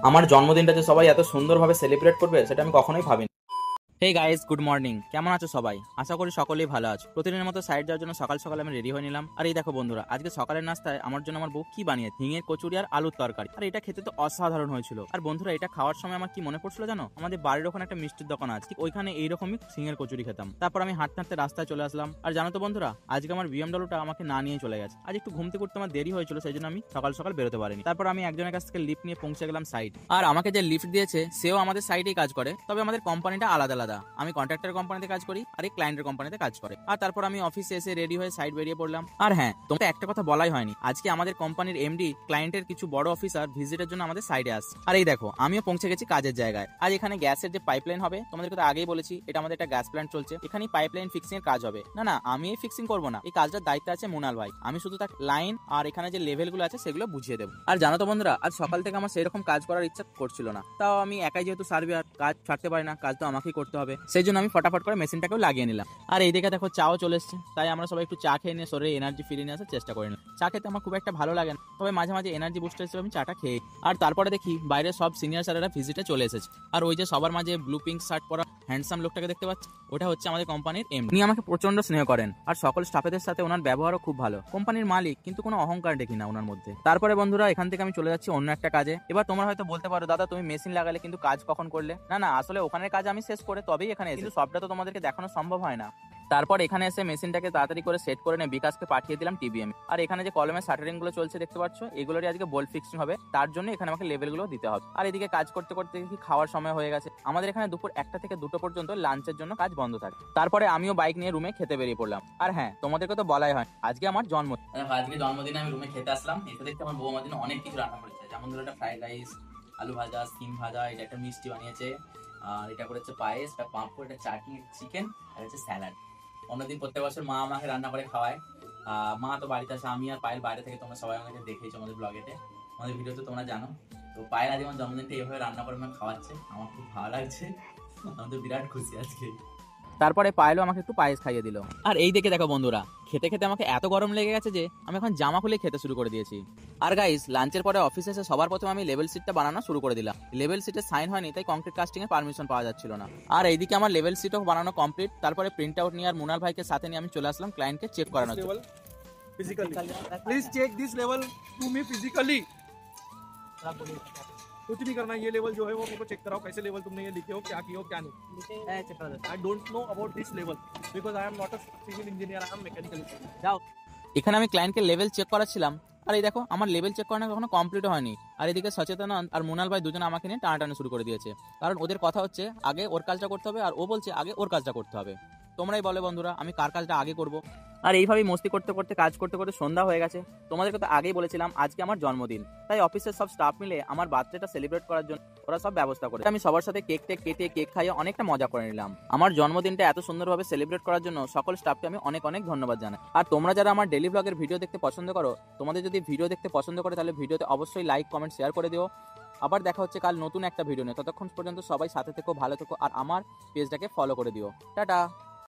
আমার জন্মদিনটা যে সবাই এত সুন্দরভাবে সেলিব্রেট করবে সেটা আমি কখনোই ভাবিনি। Hey guys, good morning. কেমন আছো সবাই? আশা করি সকলেই ভালো আছো। প্রতিদিনের মতো সাইড যাওয়ার জন্য সকাল সকাল আমি রেডি হয়ে নিলাম। আর এই দেখো বন্ধুরা, আজকে সকালের নাস্তায় আমার জন্য আমার বউ কি বানিয়ে, ঝিঙের কচুরি আর আলুর তরকারি। আর এটা খেতে তো অসাধারণ হয়েছিল। আর বন্ধুরা, এটা খাওয়ার সময় আমার কি মনে পড়ছিল জানো? আমাদের বাড়ির ওখানে একটা মিষ্টির দোকান আছে, ঠিক ওইখানে এইরকমই ঝিঙের কচুরি খেতাম। তারপর আমি হাঁটতে হাঁটতে রাস্তায় চলে আসলাম। আর জানো তো বন্ধুরা, আজকে আমার বিএমডব্লিউটা আমাকে না নিয়ে চলে গেছে। আজ একটু ঘুমতে করতে আমার দেরি হয়েছিল, সেই জন্য আমি সকাল সকাল বেরোতে পারিনি। তারপর আমি একজনের কাছ থেকে লিফট নিয়ে পৌঁছে গেলাম সাইড। আর আমাকে যে লিফট দিয়েছে সেও আমাদের সাইডেই কাজ করে, তবে আমাদের কোম্পানিটা আলাদা আলাদা। আমি কন্ট্রাক্টর কোম্পানিতে কাজ করি আর এই ক্লায়েন্টের কোম্পানিতে কাজ করে। আর তারপর আমি অফিসে এসে রেডি হয়ে সাইড বেরিয়ে পড়লাম। আর হ্যাঁ, তোমাকে একটা কথা বলাই হয়নি, আজকে আমাদের কোম্পানির এমডি ক্লায়েন্টের কিছু বড় অফিসার ভিজিটের জন্য আমাদের সাইডে আসছে। আর এই দেখো, আমিও পৌঁছে গেছি কাজের জায়গায়। আজ এখানে গ্যাসের যে পাইপলাইন হবে, তোমাদেরকে তো আগেই বলেছি এটা আমাদের একটা গ্যাস প্ল্যান্ট চলছে, এখানেই পাইপলাইন ফিক্সিং এর কাজ হবে। না না, আমি এই ফিক্সিং করবো না, এই কাজটার দায়িত্ব আছে মুনাল ভাই। আমি শুধু তার লাইন আর এখানে যে লেভেল গুলো আছে সেগুলো বুঝিয়ে দেবো। আর জানো তো বন্ধুরা, আজ সকাল থেকে আমার সেরকম কাজ করার ইচ্ছা করছিল না, তাও আমি একাই যেহেতু সার্ভে, কাজ ছাড়তে পারি না, কাজ তো আমাকেই করতে হবে। সেই জন্য আমি ফটাফট করে মেশিনটাকেও লাগিয়ে নিলাম। আর এইদিকে দেখো চাও চলে এসছে, তাই আমরা সবাই একটু চা খেয়ে নিয়ে শরীরে এনার্জি ফিরিয়ে নিয়ে আসার চেষ্টা করি না। চা খেতে আমার খুব একটা ভালো লাগে না, তবে মাঝে মাঝে এনার্জি বুস্টার হিসেবে আমি চাটা খেয়ে। আর তারপরে দেখি বাইরে সব সিনিয়র স্যারেরা ভিজিটে চলে এসেছে। আর ওই যে সবার মাঝে ব্লু পিঙ্ক শার্ট পরা হ্যান্ডসাম লোকটাকে দেখতে পাচ্ছি, ওটা হচ্ছে আমাদের কোম্পানির এমডি। উনি আমাকে প্রচন্ড স্নেহ করেন আর সকল স্টাফেদের সাথে ওনার ব্যবহারও খুব ভালো। কোম্পানির মালিক, কিন্তু কোনো অহংকার দেখি না ওনার মধ্যে। তারপরে বন্ধুরা, এখান থেকে আমি চলে যাচ্ছি অন্য একটা কাজে। এবার তোমরা হয়তো বলতে পারো, দাদা তুমি মেশিন লাগালে কিন্তু কাজ কখন করলে? না না, আসলে ওখানের কাজ আমি শেষ করে তবেই এখানে এসেছি, কিন্তু সবটা তো তোমাদেরকে দেখানো সম্ভব হয় না। তারপর এখানে এসে মেশিনটাকে তাড়াতাড়ি করে সেট করে নিয়ে বিকাশকে পাঠিয়ে দিলাম টিবিএম। আর এখানে যে কলমের শাটারিং গুলো চলছে দেখতে পাচ্ছ, এগুলোরই আজকে বোল্ট ফিক্সিং হবে, তার জন্য এখানে আমাকে লেভেল গুলো দিতে হবে। আর এদিকে কাজ করতে করতে দেখি খাওয়ার সময় হয়ে গেছে। আমাদের এখানে দুপুর 1টা থেকে 2টো পর্যন্ত লাঞ্চের জন্য কাজ বন্ধ থাকে। তারপরে আমিও বাইক নিয়ে রুমে খেতে বেরিয়ে পড়লাম। আর হ্যাঁ, তোমাদেরকে তো বলাই হয় আজকে আমার জন্মদিন। আজকে জন্মদিনে আমি রুমে খেতে আসলাম, এসে দেখতে আমার বউ আমার জন্য অনেক কিছু রান্না করেছে। যেমন ধরো একটা ফ্রাইড রাইস, আলু ভাজা, সিম ভাজা, এটা একটা মিষ্টি বানিয়েছে, আর এটা করেছে পায়েস, একটা পাঁপড়, একটা চাটনি, চিকেন, আর হচ্ছে স্যালাড। অন্যদিন প্রত্যেক বছর মা আমাকে রান্না করে খাওয়ায়। মা তো বাড়িতে আসে, আমি আর পায়েল বাইরে থেকে, তোমরা সবাই আমাকে দেখেছো আমাদের ব্লগেতে, আমাদের ভিডিওতে তোমরা জানো। তো পায়েল আজ আমার জন্মদিনটা এভাবে রান্না করে আমাকে খাওয়াচ্ছে, আমার খুব ভালো লাগছে, আমি তো বিরাট খুশি আজকে। তারপরে পায়েলও আমাকে একটু পায়েস খাইয়ে দিল। আর এই দেখে দেখো বন্ধুরা, খেতে খেতে আমাকে এত গরম লেগে গেছে যে আমি এখন জামা খুলে খেতে শুরু করে দিয়েছি। আর গাইস, লাঞ্চের পরে অফিসে এসে সবার প্রথমে আমি লেভেল সিটটা বানানো শুরু করে দিলাম। লেভেল সিটে সাইন হয়নি, তাই কংক্রিট কাস্টিং এর পারমিশন পাওয়া যাচ্ছিল না। আর এইদিকে আমার লেভেল সিটও বানানো কমপ্লিট। তারপরে প্রিন্ট আউট নিয়ে আর মুনাল ভাইকে সাথে নিয়ে আমি চলে আসলাম ক্লায়েন্টকে চেক করানোর জন্য। physically. Please check this level to me physically. कुछ नहीं करना, ये लेवल जो है वो मेरे को चेक कराओ, कैसे लेवल तुमने ये लिखे हो, क्या किए हो क्या नहीं। I don't know about this level because I am not a civil engineer, I am mechanical engineer. যাও, এখানে আমি ক্লায়েন্টকে লেভেল চেক করাচ্ছিলাম। আর এই দেখো, আমার লেভেল চেক করানো কখনো কমপ্লিট হয়নি। আর এদিকে সচেতনানন্দ আর মুনাল ভাই দুজন আমাকে নিয়ে টানাটানি শুরু করে দিয়েছে, কারণ ওদের কথা হচ্ছে আগে ওর কাজটা করতে হবে, আর ও বলছে আগে ওর কাজটা করতে হবে। তোমরাই বলে বন্ধুরা, আমি কার কাজটা আগে করব? আর এইভাবেই মস্তি করতে করতে কাজ করতে করতে সন্ধ্যা হয়ে গেছে। তোমাদেরকে তো আগেই বলেছিলাম আজকে আমার জন্মদিন, তাই অফিসের সব স্টাফ মিলে আমার বার্থডেটা সেলিব্রেট করার জন্য ওরা সব ব্যবস্থা করে। আমি সবার সাথে কেক টেক কেটে কেক খাইয়ে অনেকটা মজা করে নিলাম। আমার জন্মদিনটা এত সুন্দরভাবে সেলিব্রেট করার জন্য সকল স্টাফকে আমি অনেক অনেক ধন্যবাদ জানাই। আর তোমরা যারা আমার ডেইলি ব্লগের ভিডিও দেখতে পছন্দ করো, তোমাদের যদি ভিডিও দেখতে পছন্দ করে তাহলে ভিডিওতে অবশ্যই লাইক কমেন্ট শেয়ার করে দিও। আবার দেখা হচ্ছে কাল নতুন একটা ভিডিও নিয়ে, ততক্ষণ পর্যন্ত সবাই সাথে থেকো, ভালো থেকো, আর আমার পেজটাকে ফলো করে দিও। টাটা।